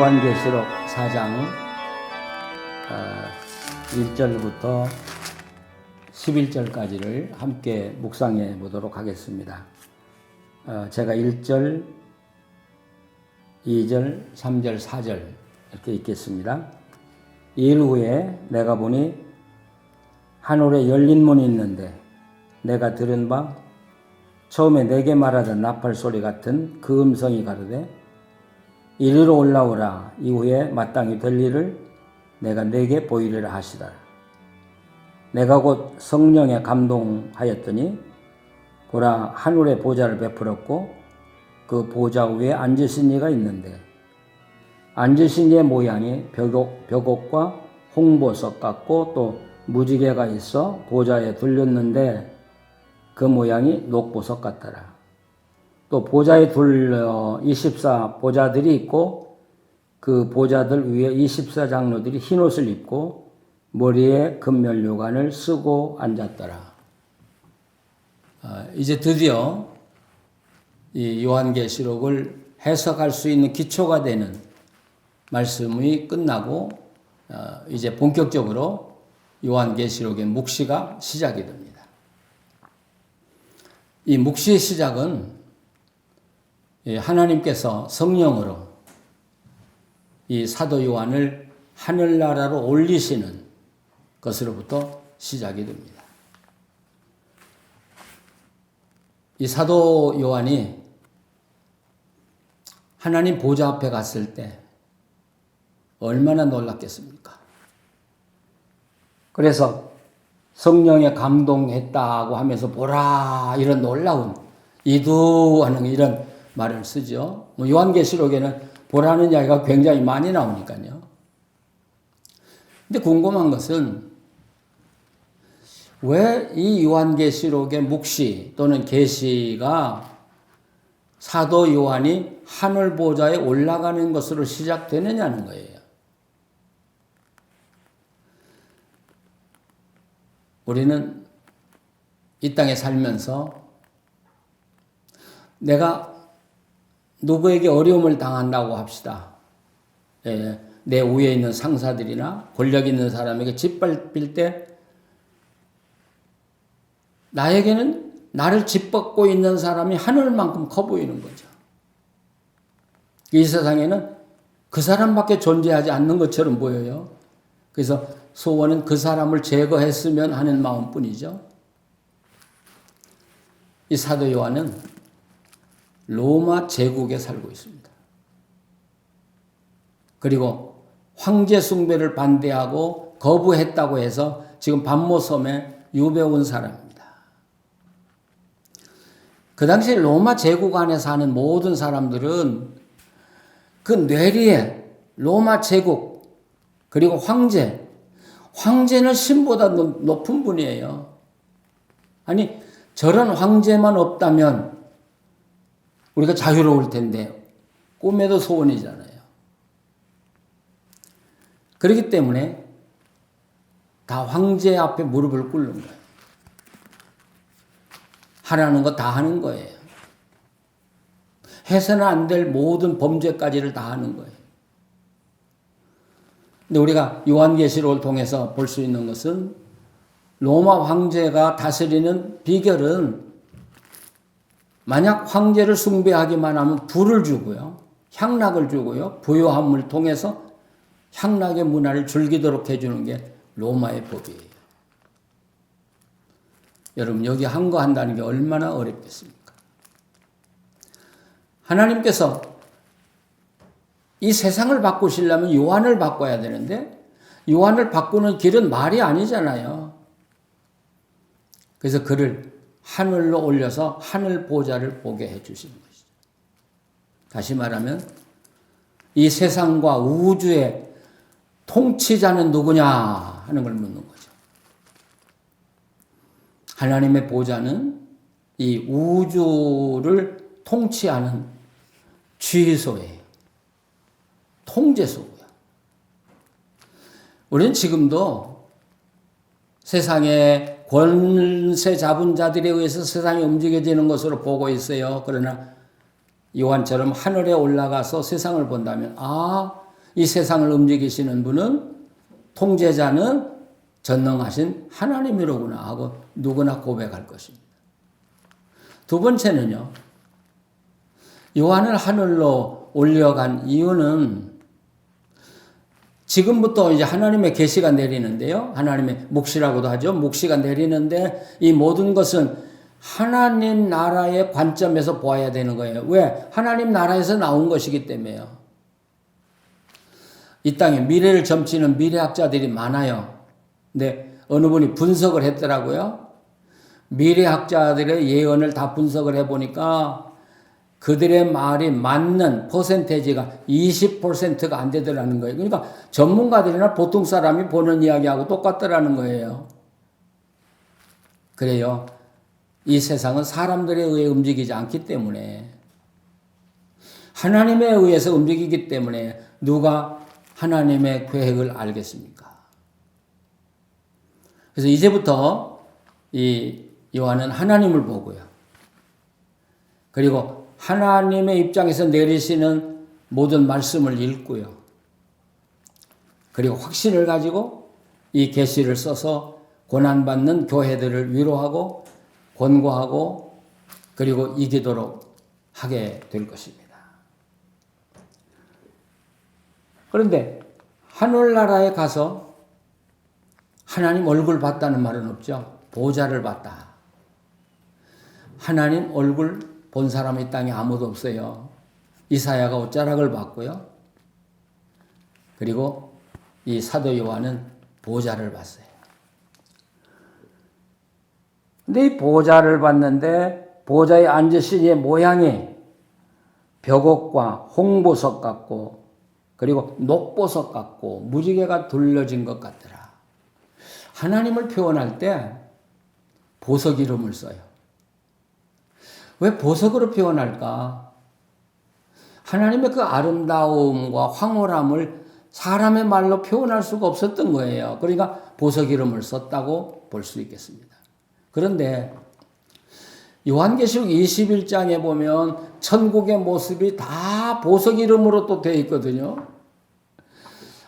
요한계시록 4장 1절부터 11절까지를 함께 묵상해 보도록 하겠습니다. 제가 1절, 2절, 3절, 4절 이렇게 읽겠습니다. 이일 후에 내가 보니 하늘에 열린 문이 있는데 내가 들은 바 처음에 내게 말하던 나팔 소리 같은 그 음성이 가로되 이리로 올라오라. 이후에 마땅히 될 일을 내가 네게 보이리라 하시더라. 내가 곧 성령에 감동하였더니 보라, 하늘에 보좌를 베풀었고 그 보좌 위에 앉으신 이가 있는데 앉으신 이의 모양이 벽옥과 홍보석 같고 또 무지개가 있어 보좌에 둘렸는데 그 모양이 녹보석 같더라. 또 보좌에 둘러 24 보좌들이 있고 그 보좌들 위에 24 장로들이 흰옷을 입고 머리에 금면류관을 쓰고 앉았더라. 이제 드디어 이 요한계시록을 해석할 수 있는 기초가 되는 말씀이 끝나고 이제 본격적으로 요한계시록의 묵시가 시작이 됩니다. 이 묵시의 시작은 하나님께서 성령으로 이 사도 요한을 하늘나라로 올리시는 것으로부터 시작이 됩니다. 이 사도 요한이 하나님 보좌 앞에 갔을 때 얼마나 놀랐겠습니까? 그래서 성령에 감동했다고 하면서 보라 이런 놀라운 이두하는 이런 말을 쓰죠. 요한계시록에는 보라는 이야기가 굉장히 많이 나오니까요. 근데 궁금한 것은 왜 이 요한계시록의 묵시 또는 계시가 사도 요한이 하늘 보좌에 올라가는 것으로 시작되느냐는 거예요. 우리는 이 땅에 살면서 내가 누구에게 어려움을 당한다고 합시다. 내 위에 있는 상사들이나 권력 있는 사람에게 짓밟힐 때 나에게는 나를 짓밟고 있는 사람이 하늘만큼 커 보이는 거죠. 이 세상에는 그 사람밖에 존재하지 않는 것처럼 보여요. 그래서 소원은 그 사람을 제거했으면 하는 마음뿐이죠. 이 사도 요한은 로마 제국에 살고 있습니다. 그리고 황제 숭배를 반대하고 거부했다고 해서 지금 반모섬에 유배 온 사람입니다. 그 당시 로마 제국 안에 사는 모든 사람들은 그 뇌리에 로마 제국 그리고 황제는 신보다 높은 분이에요. 아니 저런 황제만 없다면 우리가 자유로울 텐데 꿈에도 소원이잖아요. 그렇기 때문에 다 황제 앞에 무릎을 꿇는 거예요. 하라는 거 다 하는 거예요. 해서는 안 될 모든 범죄까지를 다 하는 거예요. 근데 우리가 요한계시록을 통해서 볼 수 있는 것은 로마 황제가 다스리는 비결은 만약 황제를 숭배하기만 하면 불을 주고요. 향락을 주고요. 부요함을 통해서 향락의 문화를 즐기도록 해주는 게 로마의 법이에요. 여러분 여기 한 거 한다는 게 얼마나 어렵겠습니까? 하나님께서 이 세상을 바꾸시려면 요한을 바꿔야 되는데 요한을 바꾸는 길은 말이 아니잖아요. 그래서 그를 하늘로 올려서 하늘 보좌를 보게 해주시는 것이죠. 다시 말하면 이 세상과 우주의 통치자는 누구냐 하는 걸 묻는 거죠. 하나님의 보좌는 이 우주를 통치하는 지휘소예요. 통제소고요. 우리는 지금도 세상의 권세 잡은 자들에 의해서 세상이 움직여지는 것으로 보고 있어요. 그러나 요한처럼 하늘에 올라가서 세상을 본다면 이 세상을 움직이시는 분은, 통제자는 전능하신 하나님이로구나 하고 누구나 고백할 것입니다. 두 번째는요, 요한을 하늘로 올려간 이유는 지금부터 이제 하나님의 계시가 내리는데요. 하나님의 묵시라고도 하죠. 묵시가 내리는데 이 모든 것은 하나님 나라의 관점에서 보아야 되는 거예요. 왜? 하나님 나라에서 나온 것이기 때문에요. 이 땅에 미래를 점치는 미래학자들이 많아요. 근데 어느 분이 분석을 했더라고요. 미래학자들의 예언을 다 분석을 해보니까 그들의 말이 맞는 퍼센테이지가 20%가 안 되더라는 거예요. 그러니까 전문가들이나 보통 사람이 보는 이야기하고 똑같더라는 거예요. 그래요. 이 세상은 사람들에 의해 움직이지 않기 때문에, 하나님에 의해서 움직이기 때문에 누가 하나님의 계획을 알겠습니까? 그래서 이제부터 이 요한은 하나님을 보고요. 그리고 하나님의 입장에서 내리시는 모든 말씀을 읽고요. 그리고 확신을 가지고 이 계시를 써서 고난받는 교회들을 위로하고 권고하고 그리고 이기도록 하게 될 것입니다. 그런데 하늘나라에 가서 하나님 얼굴 봤다는 말은 없죠. 보좌를 봤다. 하나님 얼굴 본 사람이 이 땅에 아무도 없어요. 이사야가 옷자락을 봤고요. 그리고 이 사도 요한은 보좌를 봤어요. 근데 이 보좌를 봤는데 보좌에 앉으신 이의 모양이 벽옥과 홍보석 같고 그리고 녹보석 같고 무지개가 둘러진 것 같더라. 하나님을 표현할 때 보석 이름을 써요. 왜 보석으로 표현할까? 하나님의 그 아름다움과 황홀함을 사람의 말로 표현할 수가 없었던 거예요. 그러니까 보석 이름을 썼다고 볼 수 있겠습니다. 그런데 요한계시록 21장에 보면 천국의 모습이 다 보석 이름으로 또 되어 있거든요.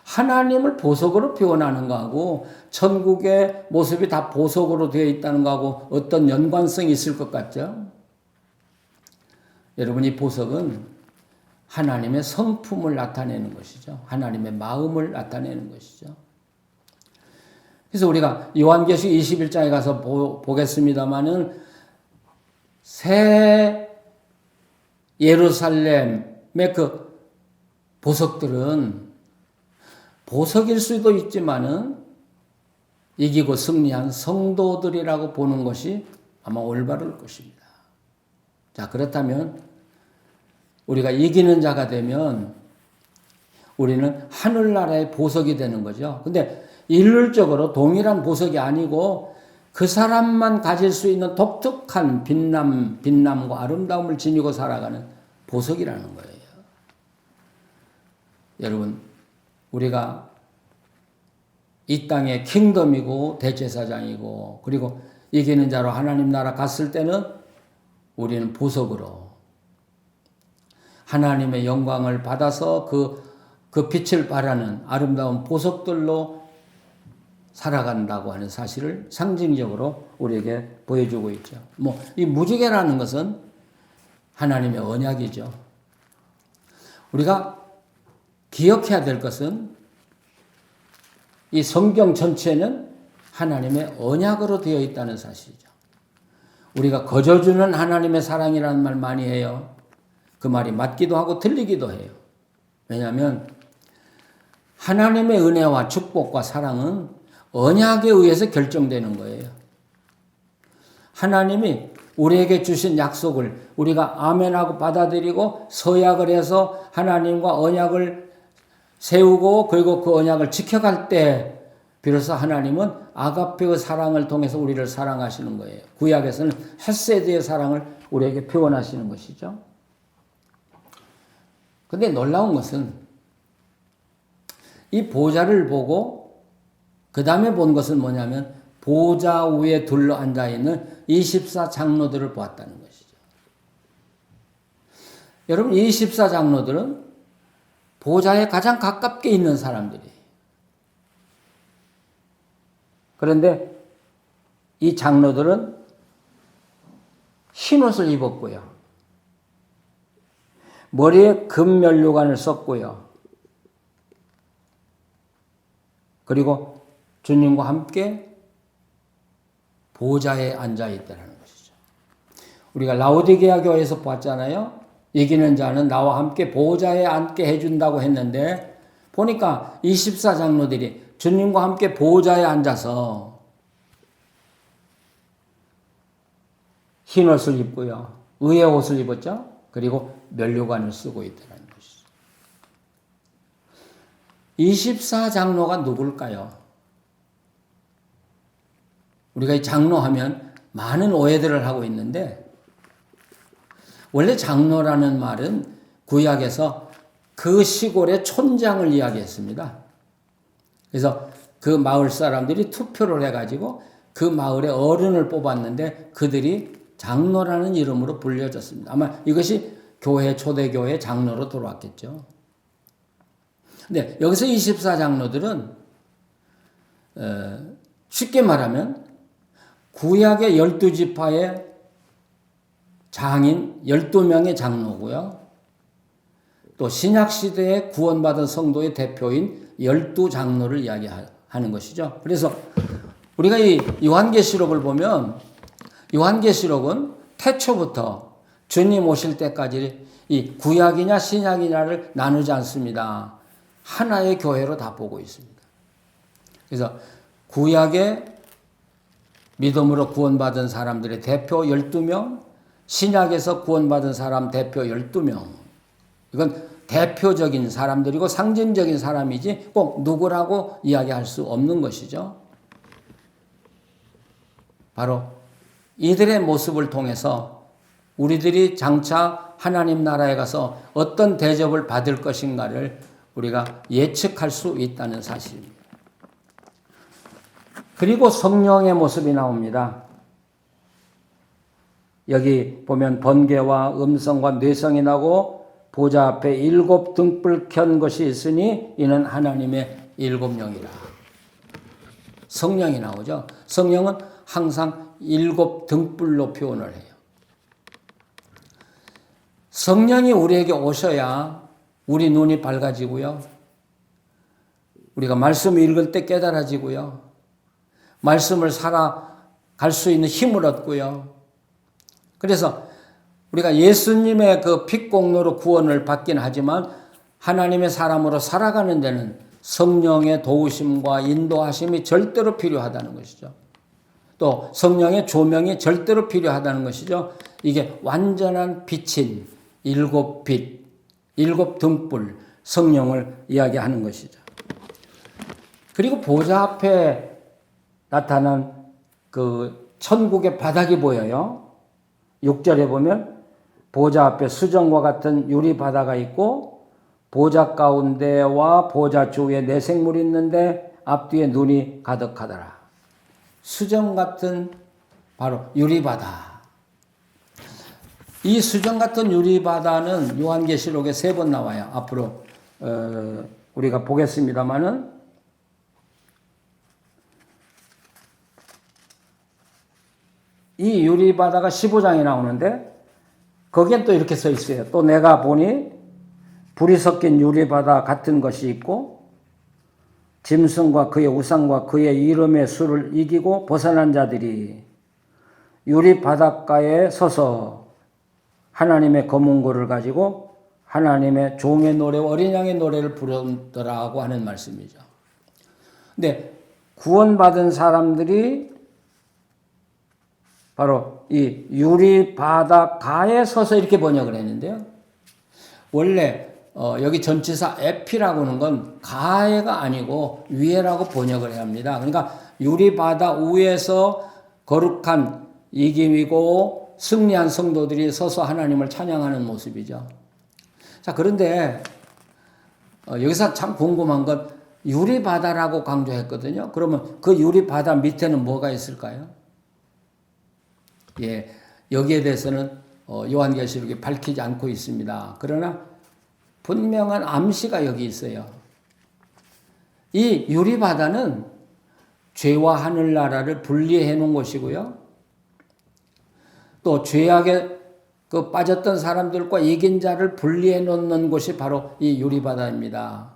하나님을 보석으로 표현하는 거하고 천국의 모습이 다 보석으로 되어 있다는 거하고 어떤 연관성이 있을 것 같죠? 여러분, 이 보석은 하나님의 성품을 나타내는 것이죠. 하나님의 마음을 나타내는 것이죠. 그래서 우리가 요한계시록 21장에 가서 보겠습니다마는 새 예루살렘의 그 보석들은 보석일 수도 있지만은 이기고 승리한 성도들이라고 보는 것이 아마 올바를 것입니다. 자, 그렇다면 우리가 이기는 자가 되면 우리는 하늘나라의 보석이 되는 거죠. 근데 일률적으로 동일한 보석이 아니고 그 사람만 가질 수 있는 독특한 빛남과 아름다움을 지니고 살아가는 보석이라는 거예요. 여러분, 우리가 이 땅의 킹덤이고 대제사장이고 그리고 이기는 자로 하나님 나라 갔을 때는 우리는 보석으로 하나님의 영광을 받아서 그 빛을 발하는 아름다운 보석들로 살아간다고 하는 사실을 상징적으로 우리에게 보여주고 있죠. 이 무지개라는 것은 하나님의 언약이죠. 우리가 기억해야 될 것은 이 성경 전체는 하나님의 언약으로 되어 있다는 사실이죠. 우리가 거저주는 하나님의 사랑이라는 말 많이 해요. 그 말이 맞기도 하고 틀리기도 해요. 왜냐하면 하나님의 은혜와 축복과 사랑은 언약에 의해서 결정되는 거예요. 하나님이 우리에게 주신 약속을 우리가 아멘하고 받아들이고 서약을 해서 하나님과 언약을 세우고 그리고 그 언약을 지켜갈 때 비로소 하나님은 아가페의 사랑을 통해서 우리를 사랑하시는 거예요. 구약에서는 헤세드의 사랑을 우리에게 표현하시는 것이죠. 근데 놀라운 것은 이 보좌를 보고 그 다음에 본 것은 뭐냐면 보좌 위에 둘러 앉아있는 24장로들을 보았다는 것이죠. 여러분, 24장로들은 보좌에 가장 가깝게 있는 사람들이. 그런데 이 장로들은 흰옷을 입었고요. 머리에 금면류관을 썼고요. 그리고 주님과 함께 보좌에 앉아 있다는 것이죠. 우리가 라오디게아 교회에서 봤잖아요. 이기는 자는 나와 함께 보좌에 앉게 해준다고 했는데 보니까 24장로들이 주님과 함께 보좌에 앉아서 흰옷을 입고요. 의의 옷을 입었죠. 그리고 면류관을 쓰고 있다는 것이죠. 24장로가 누굴까요? 우리가 이 장로하면 많은 오해들을 하고 있는데 원래 장로라는 말은 구약에서 그 시골의 촌장을 이야기했습니다. 그래서 그 마을 사람들이 투표를 해가지고 그 마을의 어른을 뽑았는데 그들이 장로라는 이름으로 불려졌습니다. 아마 이것이 교회, 초대교회 장로로 들어왔겠죠. 근데 여기서 24장로들은 쉽게 말하면 구약의 12지파의 장인 12명의 장로고요. 또 신약시대에 구원받은 성도의 대표인 12장로를 이야기하는 것이죠. 그래서 우리가 이 요한계시록을 보면 요한계시록은 태초부터 주님 오실 때까지 이 구약이냐 신약이냐를 나누지 않습니다. 하나의 교회로 다 보고 있습니다. 그래서 구약의 믿음으로 구원받은 사람들의 대표 12명, 신약에서 구원받은 사람 대표 12명. 이건 대표적인 사람들이고 상징적인 사람이지 꼭 누구라고 이야기할 수 없는 것이죠. 바로 이들의 모습을 통해서 우리들이 장차 하나님 나라에 가서 어떤 대접을 받을 것인가를 우리가 예측할 수 있다는 사실입니다. 그리고 성령의 모습이 나옵니다. 여기 보면 번개와 음성과 뇌성이 나고 보좌 앞에 7 등불 켠 것이 있으니 이는 하나님의 7영이라. 성령이 나오죠. 성령은 항상 7 등불로 표현을 해요. 성령이 우리에게 오셔야 우리 눈이 밝아지고요. 우리가 말씀을 읽을 때 깨달아지고요. 말씀을 살아갈 수 있는 힘을 얻고요. 그래서 우리가 예수님의 그 핏공로로 구원을 받긴 하지만 하나님의 사람으로 살아가는 데는 성령의 도우심과 인도하심이 절대로 필요하다는 것이죠. 또 성령의 조명이 절대로 필요하다는 것이죠. 이게 완전한 빛인 7빛, 7 등불 성령을 이야기하는 것이죠. 그리고 보좌 앞에 나타난 그 천국의 바닥이 보여요. 6절에 보면 보좌 앞에 수정과 같은 유리 바다가 있고 보좌 가운데와 보좌 주위에 내생물이 있는데 앞뒤에 눈이 가득하더라. 수정 같은 바로 유리 바다. 이 수정 같은 유리 바다는 요한계시록에 3번 나와요. 앞으로 우리가 보겠습니다만은 이 유리 바다가 15장에 나오는데 거기엔 또 이렇게 써 있어요. 또 내가 보니 불이 섞인 유리 바다 같은 것이 있고 짐승과 그의 우상과 그의 이름의 수를 이기고 벗어난 자들이 유리 바닷가에 서서 하나님의 검은고를 가지고 하나님의 종의 노래와 어린 양의 노래를 부르더라고 하는 말씀이죠. 근데 구원받은 사람들이 바로 이 유리 바닷가에 서서 이렇게 번역을 했는데요. 원래 여기 전치사 에피라고 하는 건 가해가 아니고 위에라고 번역을 해야 합니다. 그러니까 유리 바다 위에서 거룩한 이김이고 승리한 성도들이 서서 하나님을 찬양하는 모습이죠. 자, 그런데 여기서 참 궁금한 건 유리 바다라고 강조했거든요. 그러면 그 유리 바다 밑에는 뭐가 있을까요? 예, 여기에 대해서는 요한계시록이 밝히지 않고 있습니다. 그러나 분명한 암시가 여기 있어요. 이 유리바다는 죄와 하늘나라를 분리해 놓은 것이고요. 또 죄악에 빠졌던 사람들과 이긴 자를 분리해 놓는 곳이 바로 이 유리바다입니다.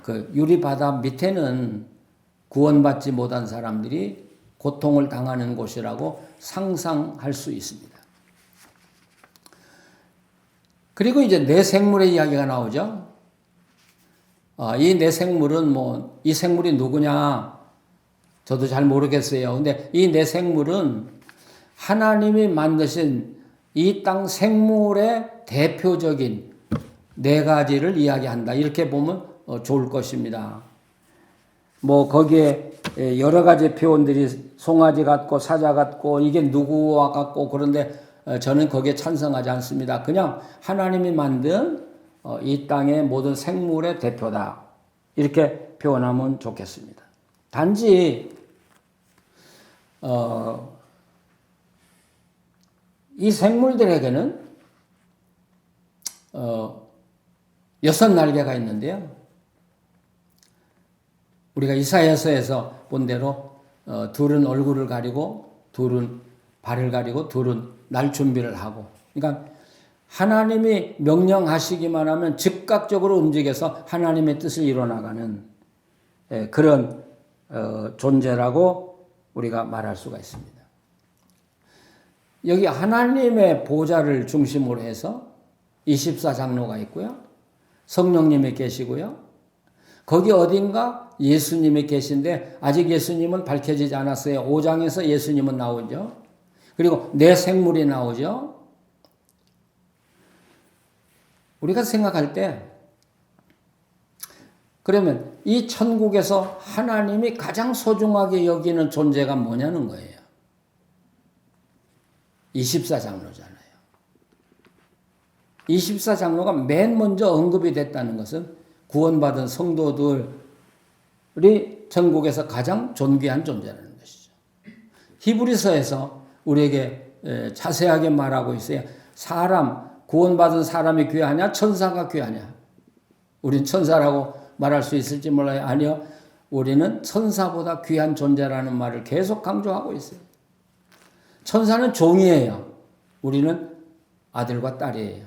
그 유리바다 밑에는 구원받지 못한 사람들이 고통을 당하는 곳이라고 상상할 수 있습니다. 그리고 이제 내생물의 이야기가 나오죠. 이 내생물은 이 생물이 누구냐? 저도 잘 모르겠어요. 근데 이 내생물은 하나님이 만드신 이 땅 생물의 대표적인 네 가지를 이야기한다. 이렇게 보면 좋을 것입니다. 거기에 여러 가지 표현들이 송아지 같고 사자 같고 이게 누구와 같고 그런데 저는 거기에 찬성하지 않습니다. 그냥 하나님이 만든 이 땅의 모든 생물의 대표다. 이렇게 표현하면 좋겠습니다. 단지 이 생물들에게는 6날개가 있는데요. 우리가 이사야서에서 본 대로 둘은 얼굴을 가리고 둘은 발을 가리고 둘은 날 준비를 하고, 그러니까 하나님이 명령하시기만 하면 즉각적으로 움직여서 하나님의 뜻을 이뤄나가는 그런 존재라고 우리가 말할 수가 있습니다. 여기 하나님의 보좌를 중심으로 해서 24장로가 있고요. 성령님이 계시고요. 거기 어딘가 예수님이 계신데 아직 예수님은 밝혀지지 않았어요. 5장에서 예수님은 나오죠. 그리고 내 생물이 나오죠. 우리가 생각할 때 그러면 이 천국에서 하나님이 가장 소중하게 여기는 존재가 뭐냐는 거예요. 24장로잖아요. 24장로가 맨 먼저 언급이 됐다는 것은 구원받은 성도들이 천국에서 가장 존귀한 존재라는 것이죠. 히브리서에서 우리에게 자세하게 말하고 있어요. 구원받은 사람이 귀하냐 천사가 귀하냐. 우린 천사라고 말할 수 있을지 몰라요. 아니요. 우리는 천사보다 귀한 존재라는 말을 계속 강조하고 있어요. 천사는 종이에요. 우리는 아들과 딸이에요.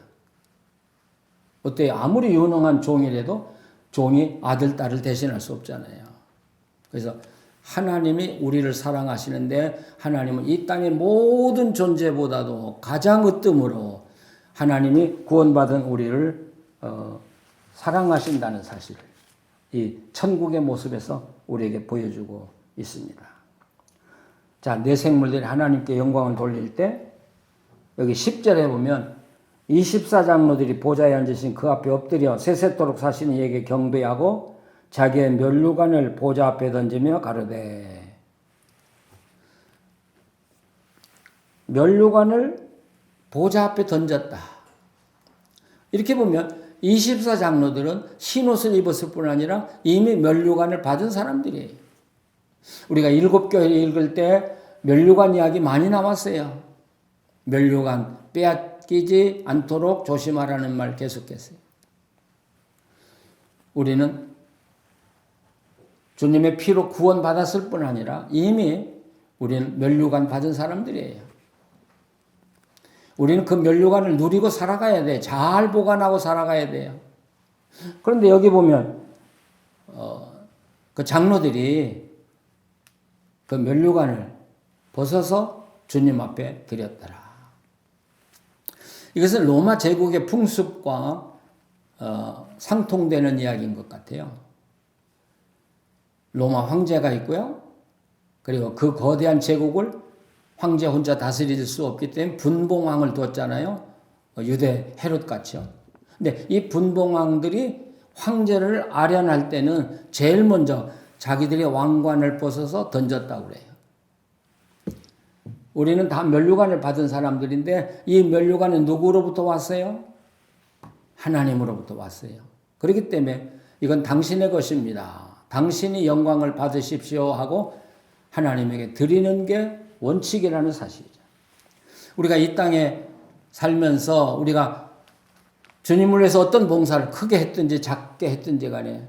어때요? 아무리 유능한 종이라도 종이 아들, 딸을 대신할 수 없잖아요. 그래서 하나님이 우리를 사랑하시는데 하나님은 이 땅의 모든 존재보다도 가장 으뜸으로 하나님이 구원받은 우리를 사랑하신다는 사실을 이 천국의 모습에서 우리에게 보여주고 있습니다. 자, 내 생물들이 하나님께 영광을 돌릴 때 여기 10절에 보면 24장로들이 보좌에 앉으신 그 앞에 엎드려 세세토록 사시는 이에게 경배하고 자기의 면류관을 보좌 앞에 던지며 가로되. 면류관을 보좌 앞에 던졌다. 이렇게 보면 24장로들은 흰옷을 입었을 뿐 아니라 이미 면류관을 받은 사람들이에요. 우리가 7교회 읽을 때 면류관 이야기 많이 나왔어요. 면류관 빼앗기지 않도록 조심하라는 말 계속했어요. 우리는 주님의 피로 구원받았을 뿐 아니라 이미 우리는 면류관 받은 사람들이에요. 우리는 그 면류관을 누리고 살아가야 돼. 잘 보관하고 살아가야 돼요. 그런데 여기 보면 그 장로들이 그 면류관을 벗어서 주님 앞에 드렸더라. 이것은 로마 제국의 풍습과 상통되는 이야기인 것 같아요. 로마 황제가 있고요. 그리고 그 거대한 제국을 황제 혼자 다스릴 수 없기 때문에 분봉왕을 뒀잖아요. 유대 헤롯같이요. 근데 이 분봉왕들이 황제를 아련할 때는 제일 먼저 자기들의 왕관을 벗어서 던졌다고 그래요. 우리는 다 면류관을 받은 사람들인데 이 면류관은 누구로부터 왔어요? 하나님으로부터 왔어요. 그렇기 때문에 이건 당신의 것입니다. 당신이 영광을 받으십시오 하고 하나님에게 드리는 게 원칙이라는 사실이죠. 우리가 이 땅에 살면서 우리가 주님을 위해서 어떤 봉사를 크게 했든지 작게 했든지 간에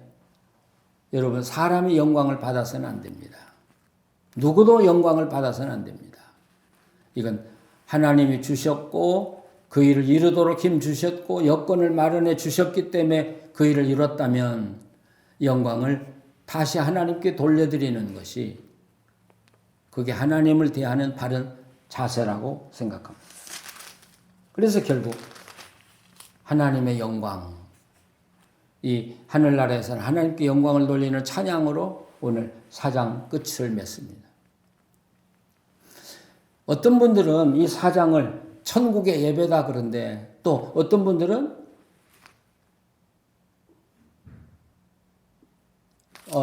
여러분 사람이 영광을 받아서는 안 됩니다. 누구도 영광을 받아서는 안 됩니다. 이건 하나님이 주셨고 그 일을 이루도록 힘 주셨고 여건을 마련해 주셨기 때문에 그 일을 이뤘다면 영광을 다시 하나님께 돌려드리는 것이 그게 하나님을 대하는 바른 자세라고 생각합니다. 그래서 결국 하나님의 영광, 이 하늘나라에서는 하나님께 영광을 돌리는 찬양으로 오늘 4장 끝을 맺습니다. 어떤 분들은 이 4장을 천국의 예배다 그런데 또 어떤 분들은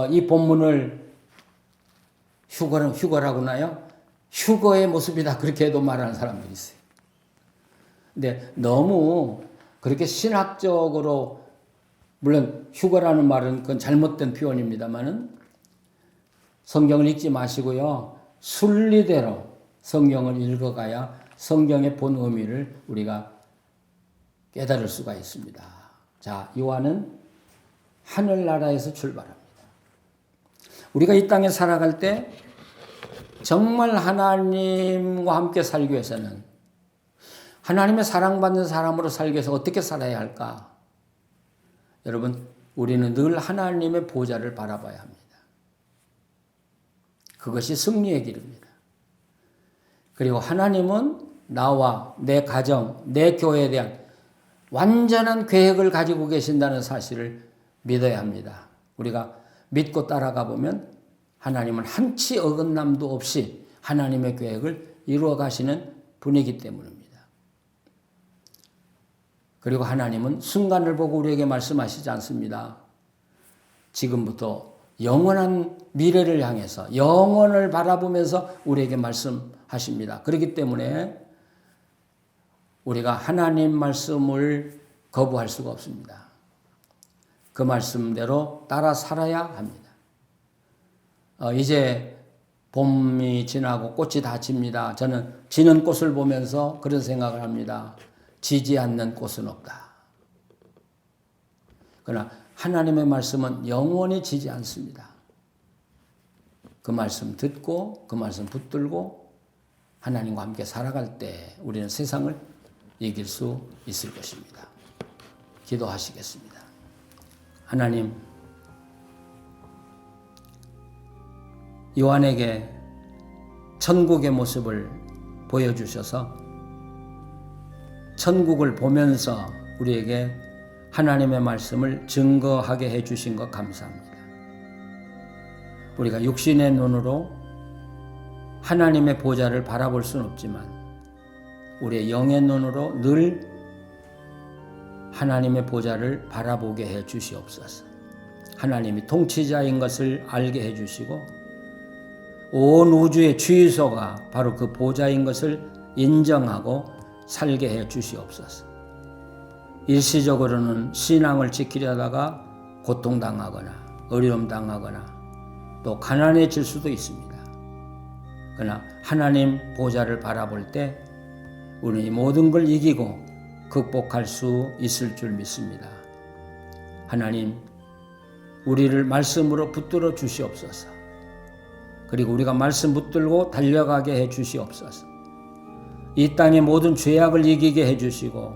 이 본문을 휴거라고 나요? 휴거의 모습이다 그렇게도 말하는 사람들이 있어요. 근데 너무 그렇게 신학적으로 물론 휴거라는 말은 그건 잘못된 표현입니다만은 성경을 읽지 마시고요. 순리대로 성경을 읽어가야 성경의 본 의미를 우리가 깨달을 수가 있습니다. 자, 요한은 하늘나라에서 출발합니다. 우리가 이 땅에 살아갈 때 정말 하나님과 함께 살기 위해서는 하나님의 사랑받는 사람으로 살기 위해서 어떻게 살아야 할까? 여러분, 우리는 늘 하나님의 보좌를 바라봐야 합니다. 그것이 승리의 길입니다. 그리고 하나님은 나와 내 가정, 내 교회에 대한 완전한 계획을 가지고 계신다는 사실을 믿어야 합니다. 우리가 믿고 따라가 보면 하나님은 한치 어긋남도 없이 하나님의 계획을 이루어 가시는 분이기 때문입니다. 그리고 하나님은 순간을 보고 우리에게 말씀하시지 않습니다. 지금부터 영원한 미래를 향해서 영원을 바라보면서 우리에게 말씀하십니다. 그렇기 때문에 우리가 하나님 말씀을 거부할 수가 없습니다. 그 말씀대로 따라 살아야 합니다. 이제 봄이 지나고 꽃이 다 집니다. 저는 지는 꽃을 보면서 그런 생각을 합니다. 지지 않는 꽃은 없다. 그러나 하나님의 말씀은 영원히 지지 않습니다. 그 말씀 듣고 그 말씀 붙들고 하나님과 함께 살아갈 때 우리는 세상을 이길 수 있을 것입니다. 기도하시겠습니다. 하나님, 요한에게 천국의 모습을 보여주셔서 천국을 보면서 우리에게 하나님의 말씀을 증거하게 해주신 것 감사합니다. 우리가 육신의 눈으로 하나님의 보좌를 바라볼 수는 없지만 우리의 영의 눈으로 늘 하나님의 보좌를 바라보게 해 주시옵소서. 하나님이 통치자인 것을 알게 해 주시고 온 우주의 주유소가 바로 그 보좌인 것을 인정하고 살게 해 주시옵소서. 일시적으로는 신앙을 지키려다가 고통당하거나 어려움당하거나 또 가난해질 수도 있습니다. 그러나 하나님 보좌를 바라볼 때 우리 모든 걸 이기고 극복할 수 있을 줄 믿습니다. 하나님, 우리를 말씀으로 붙들어 주시옵소서. 그리고 우리가 말씀 붙들고 달려가게 해 주시옵소서. 이 땅의 모든 죄악을 이기게 해 주시고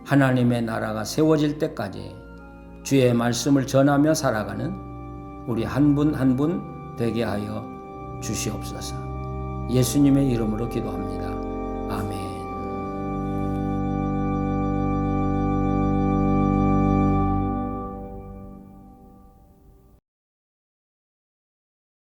하나님의 나라가 세워질 때까지 주의 말씀을 전하며 살아가는 우리 한 분 한 분 되게 하여 주시옵소서. 예수님의 이름으로 기도합니다. 아멘.